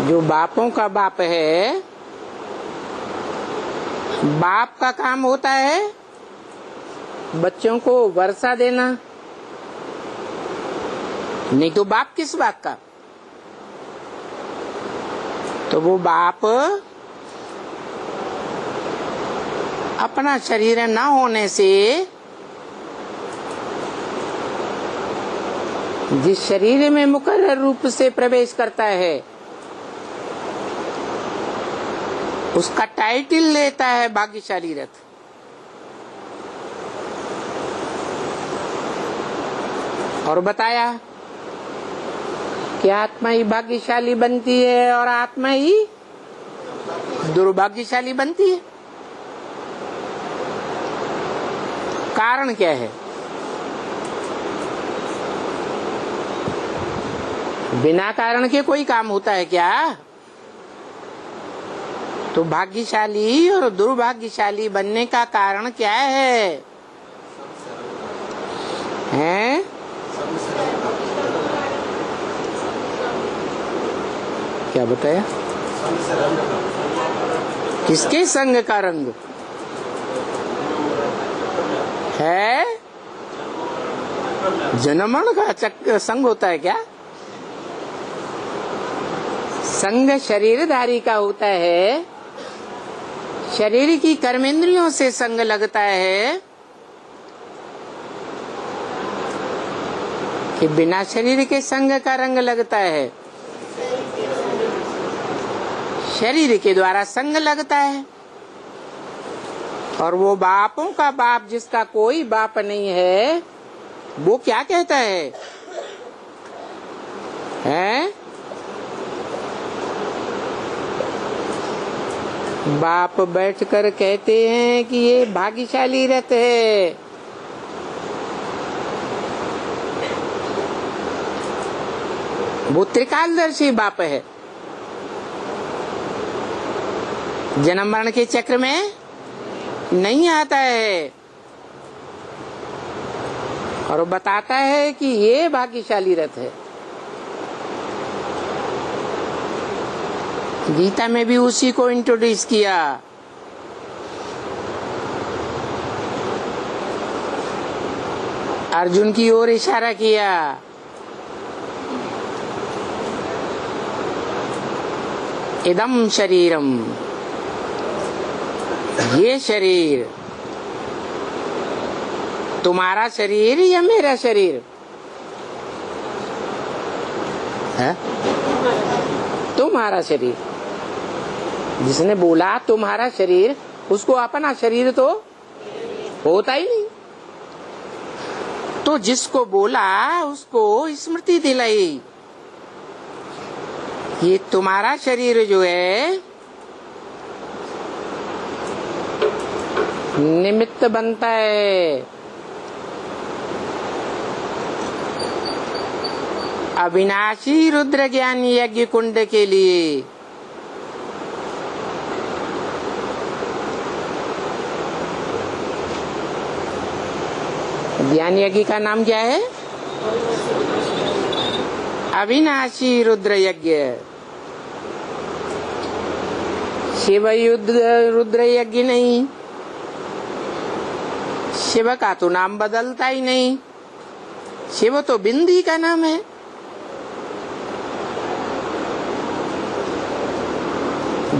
जो बापों का बाप है, बाप का काम होता है बच्चों को वर्षा देना, नहीं तो बाप किस बात का। तो वो बाप अपना शरीर न होने से जिस शरीर में मुकर्रर रूप से प्रवेश करता है उसका टाइटल लेता है भाग्यशाली रथ। और बताया कि आत्मा ही भाग्यशाली बनती है और आत्मा ही दुर्भाग्यशाली बनती है। कारण क्या है? बिना कारण के कोई काम होता है क्या? तो भाग्यशाली और दुर्भाग्यशाली बनने का कारण क्या है? हैं? क्या बताया? किसके संग का रंग है? जनमण का संग होता है क्या? संग शरीरधारी का होता है। शरीर की कर्मेंद्रियों से संग लगता है कि बिना शरीर के संग का रंग लगता है। शरीर के द्वारा संग लगता है। और वो बापों का बाप जिसका कोई बाप नहीं है वो क्या कहता है? हैं? बाप बैठकर कहते हैं कि ये भाग्यशाली रथ है। वो त्रिकालदर्शी बाप है। जन्म मरण के चक्र में नहीं आता है और बताता है कि ये भाग्यशाली रथ है। गीता में भी उसी को इंट्रोड्यूस किया। अर्जुन की ओर इशारा किया। इदम शरीरम, ये शरीर तुम्हारा शरीर या मेरा शरीर है? तुम्हारा शरीर। जिसने बोला तुम्हारा शरीर, उसको अपना शरीर तो होता ही नहीं। तो जिसको बोला उसको स्मृति दिलाई, ये तुम्हारा शरीर जो है निमित्त बनता है अविनाशी रुद्र ज्ञान यज्ञ कुंड के लिए। ज्ञान यज्ञ का नाम क्या है? अविनाशी रुद्र यज्ञ। शिव रुद्र यज्ञ नहीं। शिव का तो नाम बदलता ही नहीं। शिव तो बिंदी का नाम है।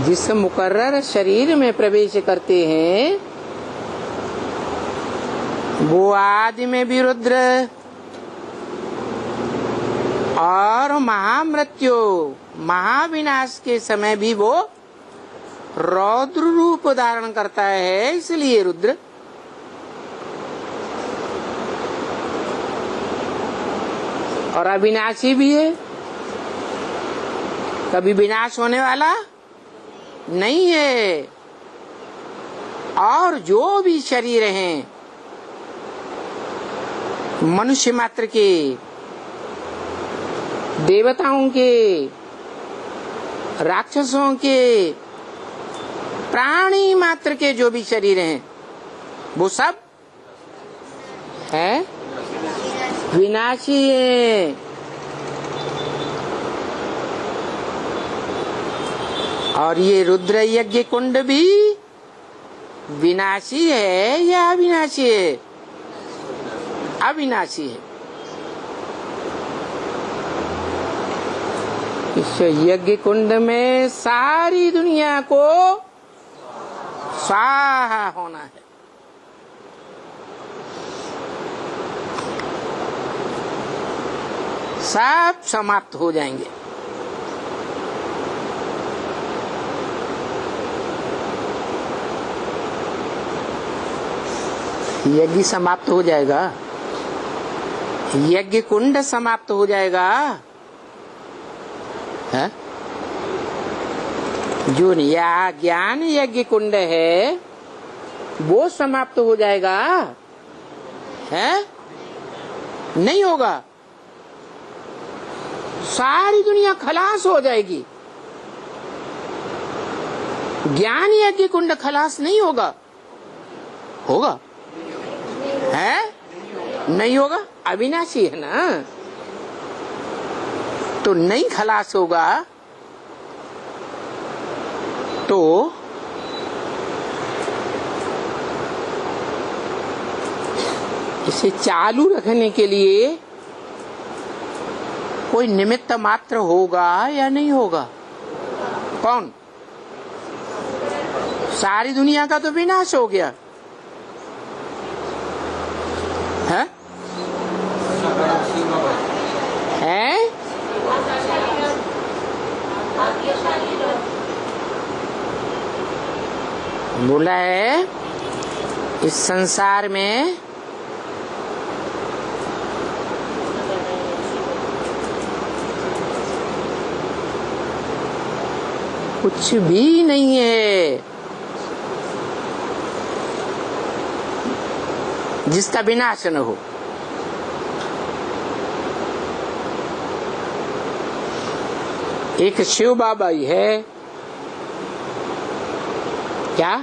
जिस मुकर्रर शरीर में प्रवेश करते हैं वो आदि में भी रुद्र और महामृत्यु महाविनाश के समय भी वो रौद्र रूप धारण करता है, इसलिए रुद्र। और अविनाशी भी है, कभी विनाश होने वाला नहीं है। और जो भी शरीर हैं मनुष्य मात्र के, देवताओं के, राक्षसों के, प्राणी मात्र के जो भी शरीर हैं वो सब है विनाशी है। और ये रुद्र यज्ञ कुंड भी विनाशी है या अविनाशी है? अविनाशी है। इस यज्ञ कुंड में सारी दुनिया को स्वाहा होना है। सब समाप्त हो जाएंगे। यज्ञ समाप्त हो जाएगा, यज्ञ कुंड समाप्त हो जाएगा है? जो ज्ञान यज्ञ कुंड है वो समाप्त हो जाएगा है? नहीं होगा। सारी दुनिया खलास हो जाएगी। ज्ञान यज्ञ कुंड खलास नहीं होगा। होगा है? नहीं होगा। अविनाशी है ना, तो नहीं खलास होगा। तो इसे चालू रखने के लिए कोई निमित्त मात्र होगा या नहीं होगा? कौन? सारी दुनिया का तो विनाश हो गया है? है? बोला है इस संसार में कुछ भी नहीं है जिसका विनाश न हो। एक शिव बाबा ही है क्या?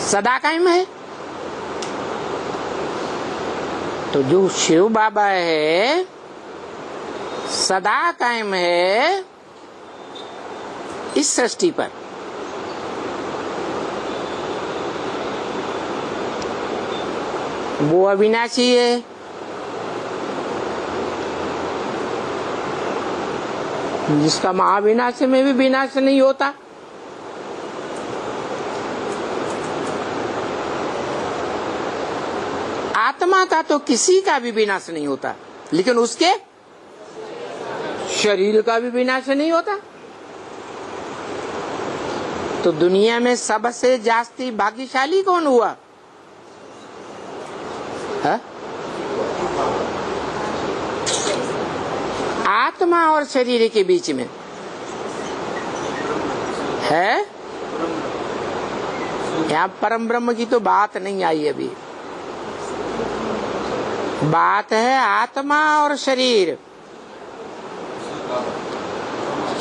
सदा कायम है। तो जो शिव बाबा है सदा कायम है इस सृष्टि पर, वो अविनाशी है। जिसका महाविनाश में भी विनाश नहीं होता। आत्मा का तो किसी का भी विनाश नहीं होता, लेकिन उसके शरीर का भी विनाश नहीं होता। तो दुनिया में सबसे जास्ती भाग्यशाली कौन हुआ है? आत्मा और शरीर के बीच में है। यहाँ परम ब्रह्म की तो बात नहीं आई अभी। बात है आत्मा और शरीर।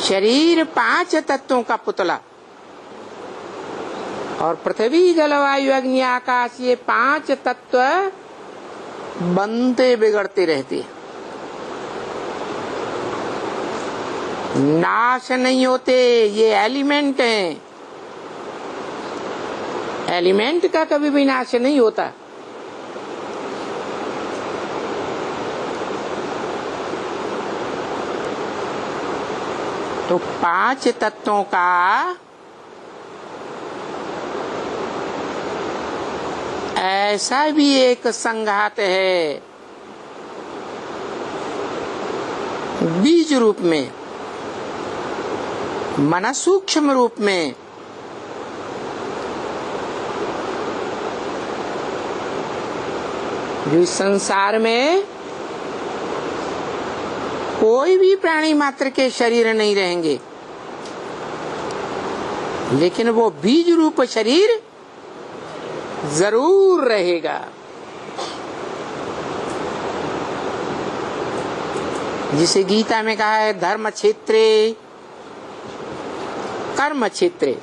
शरीर 5 तत्वों का पुतला, और पृथ्वी जल वायु अग्नि आकाश, ये 5 तत्व बनते बिगड़ते रहते हैं, नाश नहीं होते। ये एलिमेंट हैं, एलिमेंट का कभी भी नाश नहीं होता। तो 5 तत्वों का ऐसा भी एक संघात है बीज रूप में, मन सूक्ष्म रूप में। जो इस संसार में कोई भी प्राणी मात्र के शरीर नहीं रहेंगे, लेकिन वो बीज रूप शरीर जरूर रहेगा। जिसे गीता में कहा है धर्म क्षेत्रे कर्म क्षेत्रे।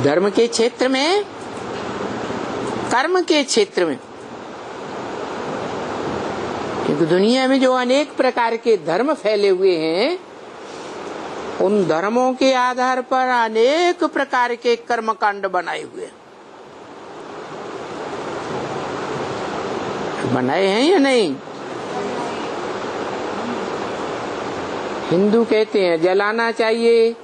धर्म के क्षेत्र में, कर्म के क्षेत्र में क्योंकि दुनिया में जो अनेक प्रकार के धर्म फैले हुए हैं, उन धर्मों के आधार पर अनेक प्रकार के कर्मकांड बनाए हुए हैं। बनाए हैं या नहीं? हिंदू कहते हैं जलाना चाहिए,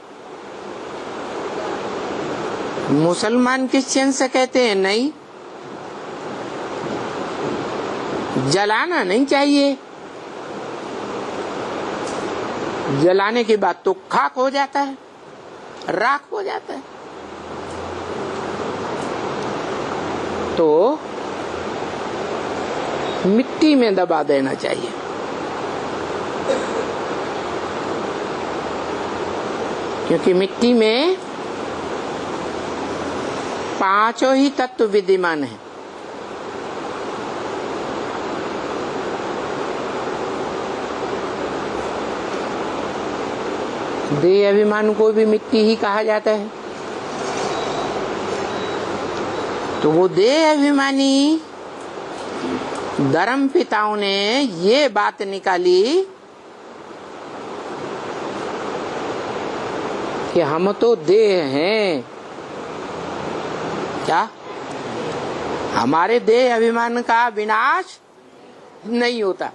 मुसलमान क्रिश्चियन से कहते हैं नहीं, जलाना नहीं चाहिए। जलाने के बाद तो खाक हो जाता है, राख हो जाता है। तो मिट्टी में दबा देना चाहिए। क्योंकि मिट्टी में पांचों ही तत्व विद्यमान हैं। देह अभिमान को भी मिट्टी ही कहा जाता है। तो वो देह अभिमानी धर्म पिताओं ने ये बात निकाली कि हम तो देह हैं, क्या हमारे देह अभिमान का विनाश नहीं होता।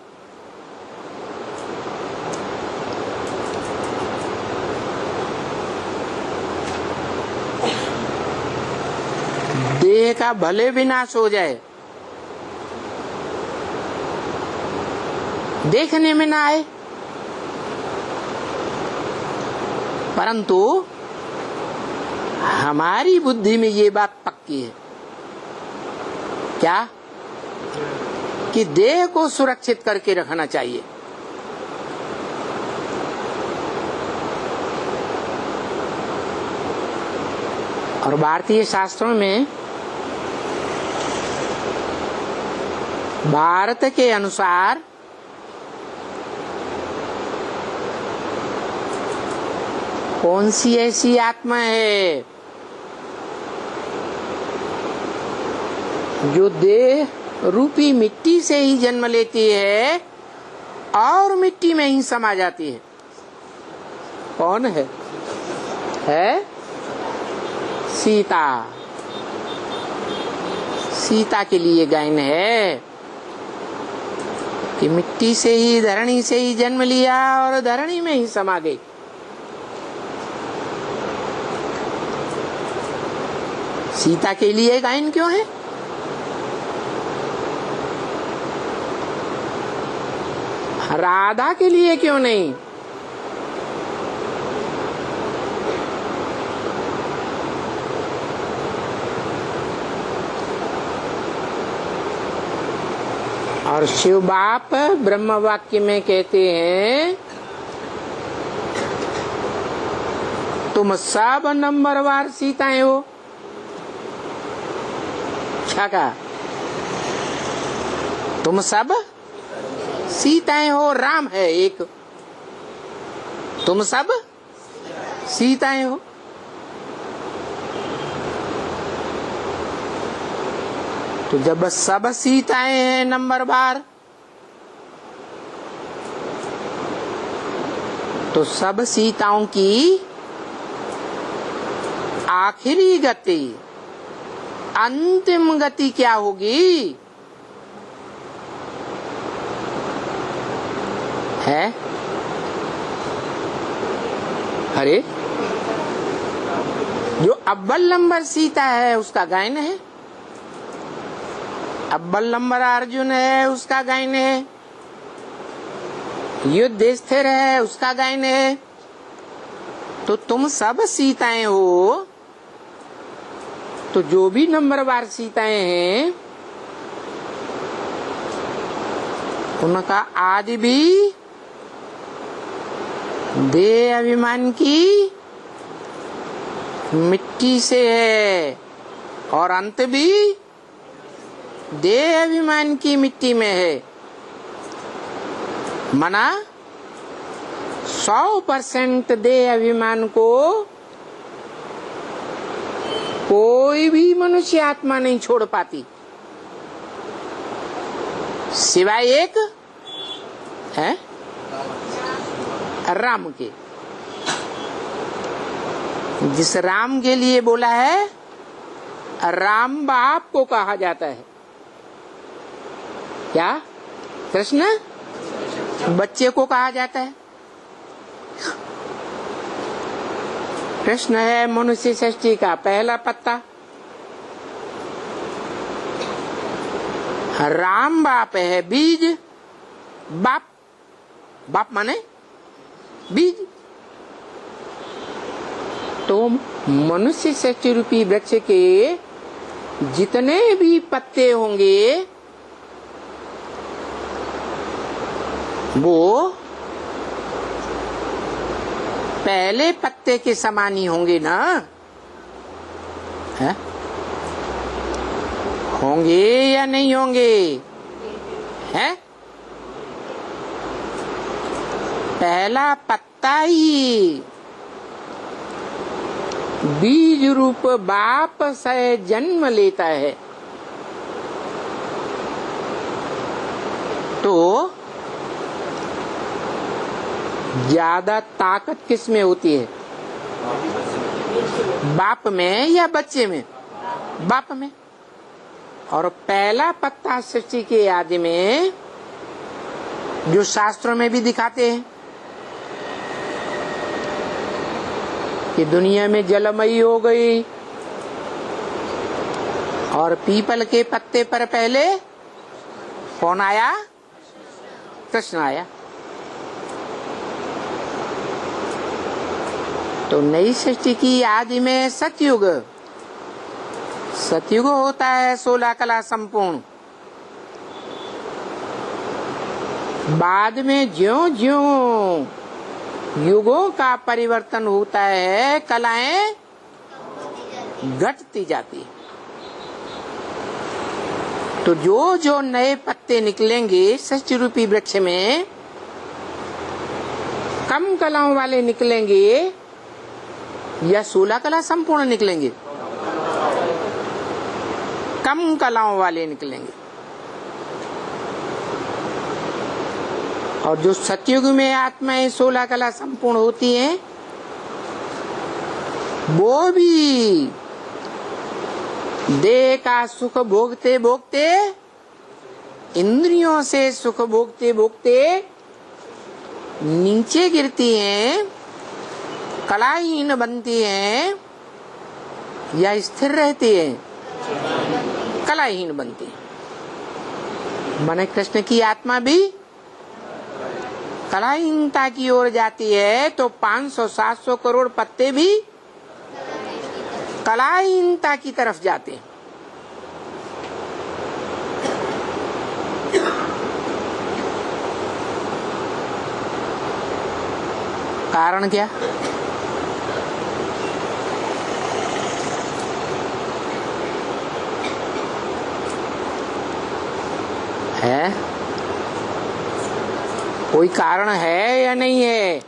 देह का भले विनाश हो जाए, देखने में ना आए, परंतु हमारी बुद्धि में ये बात पक्की है, क्या कि देह को सुरक्षित करके रखना चाहिए। और भारतीय शास्त्रों में भारत के अनुसार कौन सी ऐसी आत्मा है जो देह रूपी मिट्टी से ही जन्म लेती है और मिट्टी में ही समा जाती है? कौन है? सीता। सीता के लिए गायन है कि मिट्टी से ही, धरणी से ही जन्म लिया और धरणी में ही समा गई। सीता के लिए गायन क्यों है? राधा के लिए क्यों नहीं? और शिव बाप ब्रह्म वाक्य में कहते हैं तुम सब नंबरवार सीताएं हो। क्या कहा? तुम सब सीताएं हो, राम है एक, तुम सब सीताएं हो। तो जब सब सीताएं हैं नंबरवार, तो सब सीताओं की आखिरी गति, अंतिम गति क्या होगी? है? अरे जो अव्वल नंबर सीता है उसका गायन है, अव्वल नंबर अर्जुन है उसका गायन है, युद्ध स्थिर है उसका गायन है। तो तुम सब सीताएं हो, तो जो भी नंबरवार सीताएं हैं उनका आदि भी देह अभिमान की मिट्टी से है और अंत भी देह अभिमान की मिट्टी में है। मना 100% देह अभिमान को कोई भी मनुष्य आत्मा नहीं छोड़ पाती, सिवाय एक है राम के, जिस राम के लिए बोला है, राम बाप को कहा जाता है। क्या? कृष्ण बच्चे को कहा जाता है। कृष्ण है मनुष्य सृष्टि का पहला पत्ता, राम बाप है बीज। बाप, बाप माने बीज। तो मनुष्य सृष्टि रूपी वृक्ष के जितने भी पत्ते होंगे वो पहले पत्ते के समान ही होंगे ना? है? होंगे या नहीं होंगे? है? पहला पत्ता ही बीज रूप बाप से जन्म लेता है। तो ज्यादा ताकत किस में होती है? बाप में या बच्चे में? बाप में। और पहला पत्ता सृष्टि के आदि में, जो शास्त्रों में भी दिखाते हैं कि दुनिया में जलमयी हो गई, और पीपल के पत्ते पर पहले कौन आया? कृष्ण आया। तो नई सृष्टि की आदि में सतयुग, सतयुग होता है 16 कला संपूर्ण। बाद में ज्यों ज्यों युगों का परिवर्तन होता है, कलाएं घटती जाती। तो जो जो नए पत्ते निकलेंगे सृष्टि रूपी वृक्ष में, कम कलाओं वाले निकलेंगे या 16 कला संपूर्ण निकलेंगे? कम कलाओं वाले निकलेंगे। और जो सतयुग में आत्माएं 16 कला संपूर्ण होती हैं, वो भी देह का सुख भोगते भोगते, इंद्रियों से सुख भोगते भोगते नीचे गिरती हैं, कलाहीन बनती हैं या स्थिर रहती हैं? कलाहीन बनती है। माने कृष्ण की आत्मा भी कलाहीनता की ओर जाती है, तो 500-700 करोड़ पत्ते भी कलाहीनता की तरफ जाते हैं। कारण क्या? है? कोई कारण है या नहीं है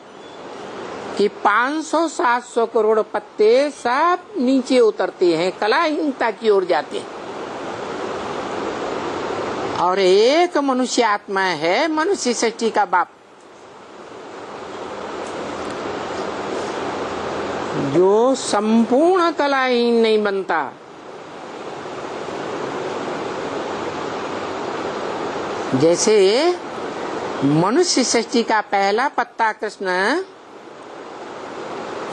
कि 500-700 करोड़ पत्ते सब नीचे उतरते हैं, कलाहीनता की ओर जाते हैं, और एक मनुष्य आत्मा है मनुष्य सृष्टि का बाप, जो संपूर्ण कलाहीन नहीं बनता। जैसे मनुष्य सृष्टि का पहला पत्ता कृष्ण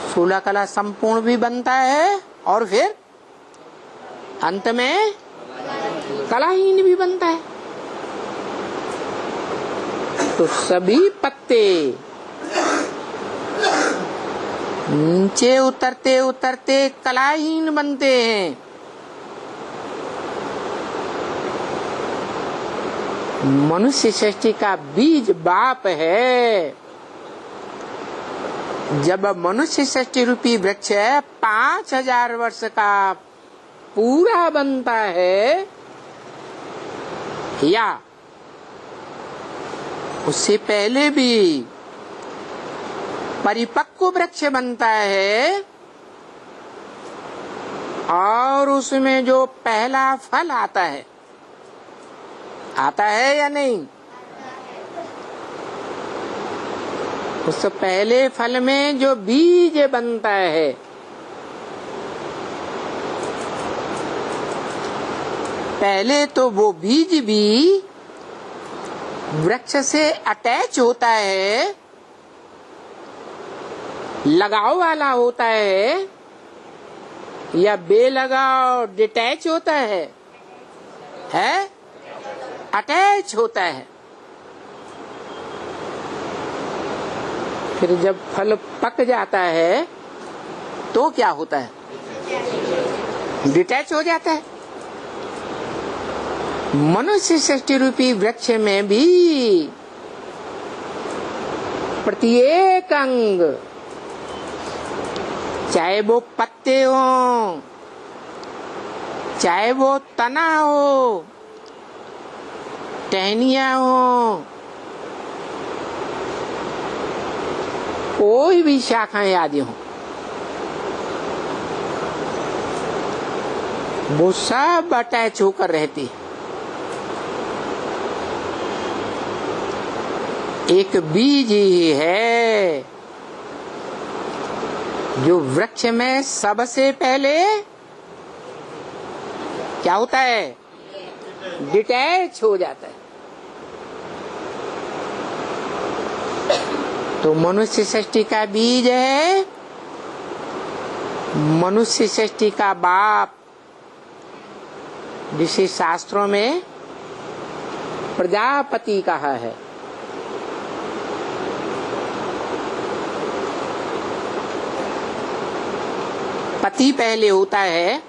16 कला संपूर्ण भी बनता है, और फिर अंत में कलाहीन भी बनता है। तो सभी पत्ते नीचे उतरते उतरते कलाहीन बनते हैं। मनुष्य सृष्टि का बीज बाप है। जब मनुष्य सृष्टि रूपी वृक्ष 5000 वर्ष का पूरा बनता है, या उससे पहले भी परिपक्व वृक्ष बनता है, और उसमें जो पहला फल आता है या नहीं? उस पहले फल में जो बीज बनता है, पहले तो वो बीज भी वृक्ष से अटैच होता है, लगाव वाला होता है, या बेलगाव डिटैच होता है? अटैच होता है। फिर जब फल पक जाता है तो क्या होता है? डिटैच हो जाता है। मनुष्य सृष्टि रूपी वृक्ष में भी प्रत्येक अंग, चाहे वो पत्ते हो, चाहे वो तना हो, टहनियां हो, कोई भी शाखाएं आदि हो, वो सब अटैच होकर रहती है। एक बीज ही है जो वृक्ष में सबसे पहले क्या होता है? डिटैच हो जाता है। तो मनुष्य सृष्टि का बीज है, मनुष्य सृष्टि का बाप, जिसे शास्त्रों में प्रजापति कहा है। पति पहले होता है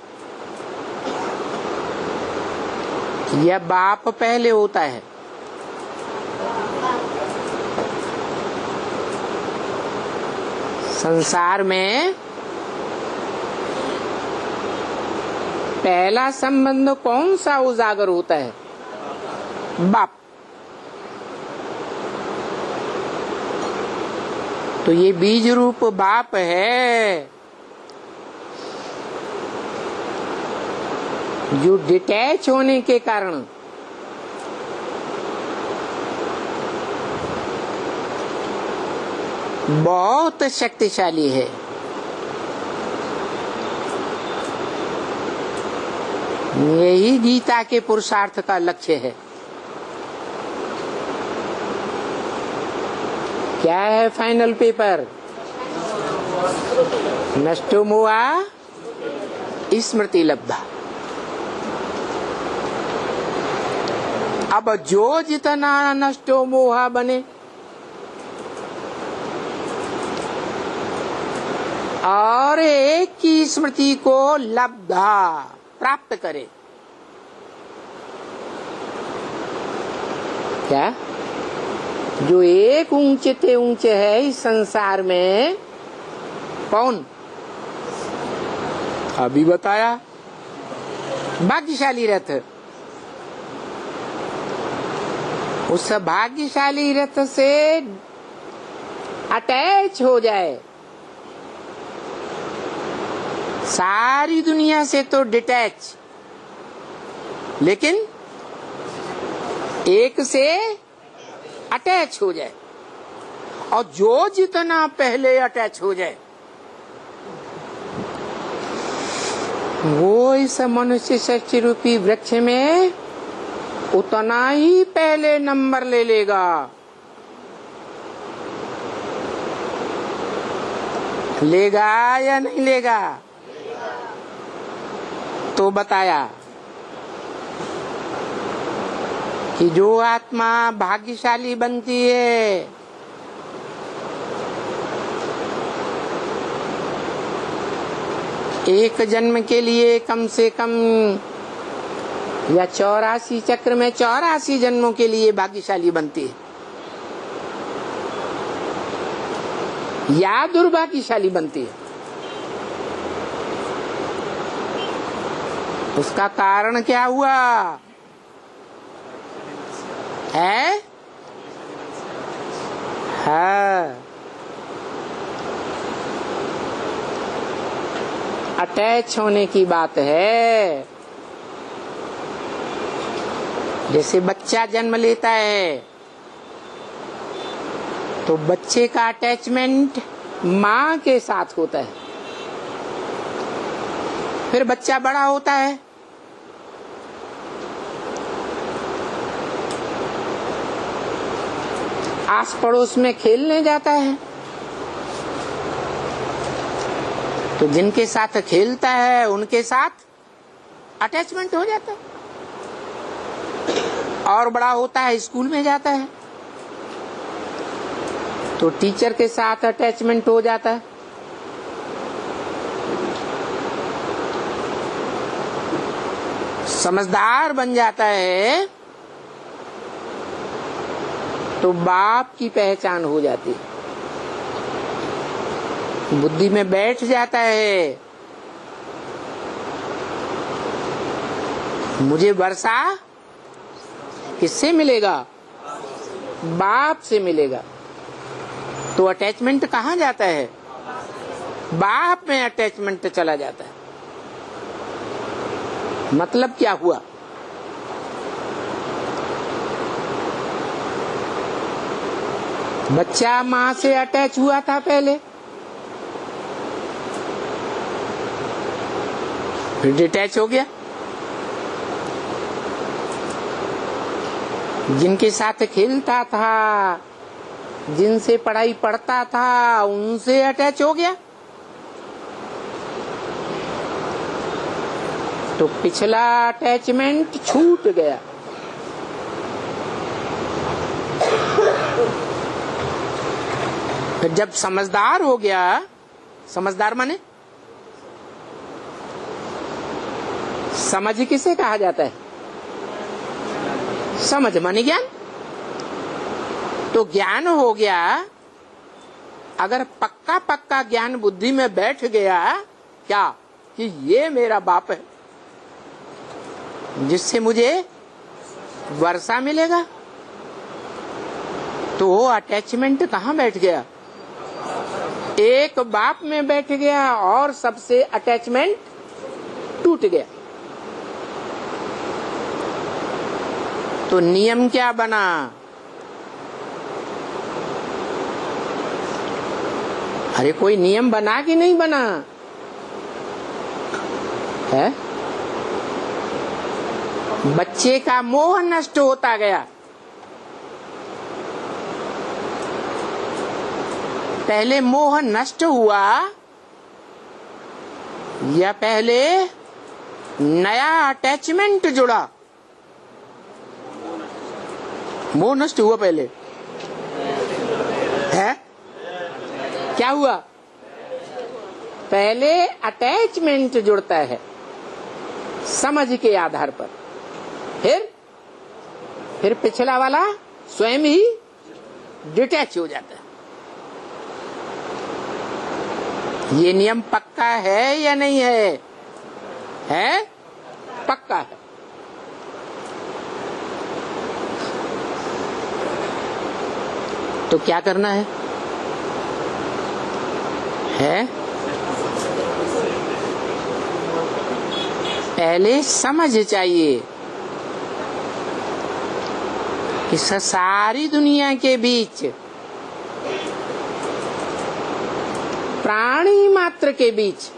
या बाप पहले होता है? संसार में पहला संबंध कौन सा उजागर होता है? बाप। तो ये बीज रूप बाप है जो डिटैच होने के कारण बहुत शक्तिशाली है। यही गीता के पुरुषार्थ का लक्ष्य है। क्या है फाइनल पेपर? नष्टो मोहा स्मृति लब्धा। अब जो जितना नष्टो मोहा बने और एक की स्मृति को लब्धा प्राप्त करे, क्या? जो एक ऊंचे ते ऊंचे है इस संसार में, कौन? अभी बताया, भाग्यशाली रथ। उस भाग्यशाली रथ से अटैच हो जाए, सारी दुनिया से तो डिटैच, लेकिन एक से अटैच हो जाए। और जो जितना पहले अटैच हो जाए वो इस मनुष्य सृष्टि रूपी वृक्ष में उतना ही पहले नंबर ले लेगा। लेगा या नहीं लेगा? तो बताया कि जो आत्मा भाग्यशाली बनती है एक जन्म के लिए कम से कम या 84 चक्र में 84 जन्मों के लिए भाग्यशाली बनती है, या दुर्भाग्यशाली बनती है। उसका कारण क्या हुआ है? हाँ, अटैच होने की बात है। जैसे बच्चा जन्म लेता है तो बच्चे का अटैचमेंट माँ के साथ होता है। फिर बच्चा बड़ा होता है, आस पड़ोस में खेलने जाता है, तो जिनके साथ खेलता है उनके साथ अटैचमेंट हो जाता है। और बड़ा होता है, स्कूल में जाता है, तो टीचर के साथ अटैचमेंट हो जाता है। समझदार बन जाता है तो बाप की पहचान हो जाती है। बुद्धि में बैठ जाता है, मुझे वर्षा किससे मिलेगा? बाप से मिलेगा। तो अटैचमेंट कहाँ जाता है? बाप में अटैचमेंट चला जाता है। मतलब क्या हुआ? बच्चा माँ से अटैच हुआ था पहले, फिर डिटैच हो गया। जिनके साथ खेलता था, जिनसे पढ़ाई पढ़ता था, उनसे अटैच हो गया। तो पिछला अटैचमेंट छूट गया। फिर जब समझदार हो गया, समझदार माने समझ किसे कहा जाता है? समझ माने ज्ञान। तो ज्ञान हो गया। अगर पक्का पक्का ज्ञान बुद्धि में बैठ गया क्या कि ये मेरा बाप है जिससे मुझे वर्षा मिलेगा, तो वो अटैचमेंट कहाँ बैठ गया? एक बाप में बैठ गया और सबसे अटैचमेंट टूट गया। तो नियम क्या बना? अरे कोई नियम बना कि नहीं बना है? बच्चे का मोह नष्ट होता गया। पहले मोह नष्ट हुआ या पहले नया अटैचमेंट जुड़ा? मोह नष्ट हुआ पहले है। क्या हुआ? पहले अटैचमेंट जुड़ता है समझ के आधार पर, फिर पिछला वाला स्वयं ही डिटैच हो जाता है। ये नियम पक्का है या नहीं है? है, पक्का है। तो क्या करना है? पहले समझ चाहिए कि सारी दुनिया के बीच, प्राणी मात्र के बीच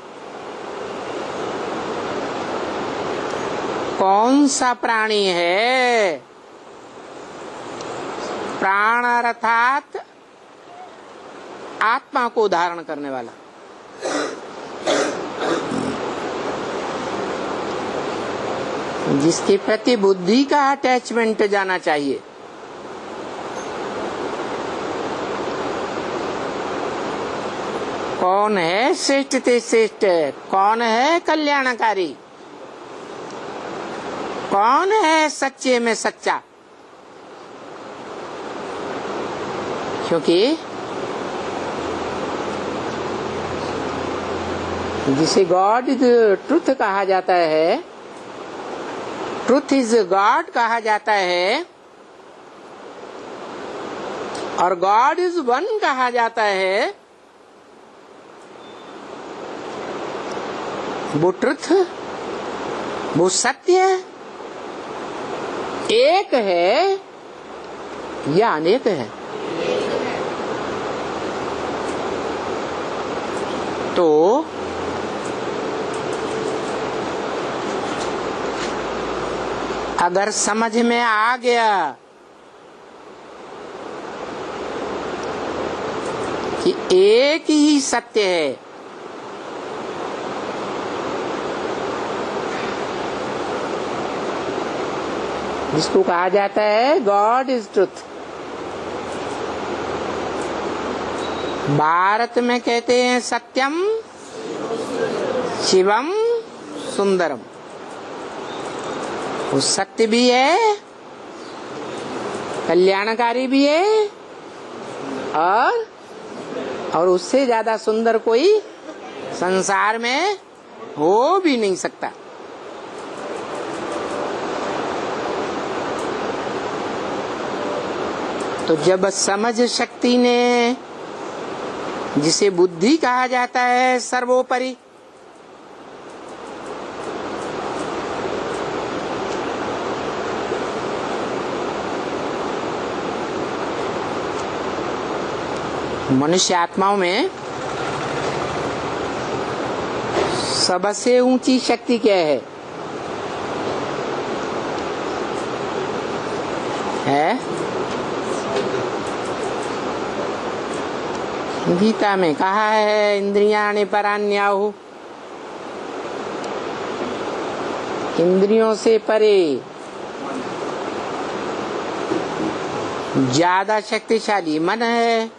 कौन सा प्राणी है? प्राण अर्थात आत्मा को धारण करने वाला। जिसके प्रति बुद्धि का अटैचमेंट जाना चाहिए। कौन है श्रेष्ठ ते श्रेष्ठ? कौन है कल्याणकारी? कौन है सच्चे में सच्चा? क्योंकि जिसे गॉड इज ट्रुथ कहा जाता है, ट्रुथ इज गॉड कहा जाता है, और गॉड इज वन कहा जाता है, वो ट्रुथ, वो सत्य एक है या अनेक है? तो अगर समझ में आ गया कि एक ही सत्य है, जिसको कहा जाता है गॉड इज ट्रुथ। भारत में कहते हैं सत्यम शिवम सुंदरम। वो सत्य भी है, कल्याणकारी भी है, और उससे ज्यादा सुंदर कोई संसार में हो भी नहीं सकता। तो जब समझ शक्ति ने, जिसे बुद्धि कहा जाता है, सर्वोपरि, मनुष्य आत्माओं में सबसे ऊंची शक्ति क्या है? गीता में कहा है इंद्रियाणि परान्याहु, इंद्रियों से परे ज्यादा शक्तिशाली मन है,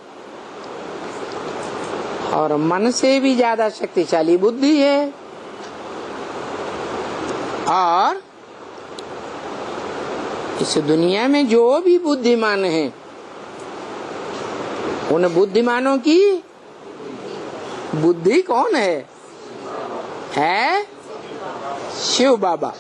और मन से भी ज्यादा शक्तिशाली बुद्धि है। और इस दुनिया में जो भी बुद्धिमान हैं, उन बुद्धिमानों की बुद्धि कौन है? शिव बाबा।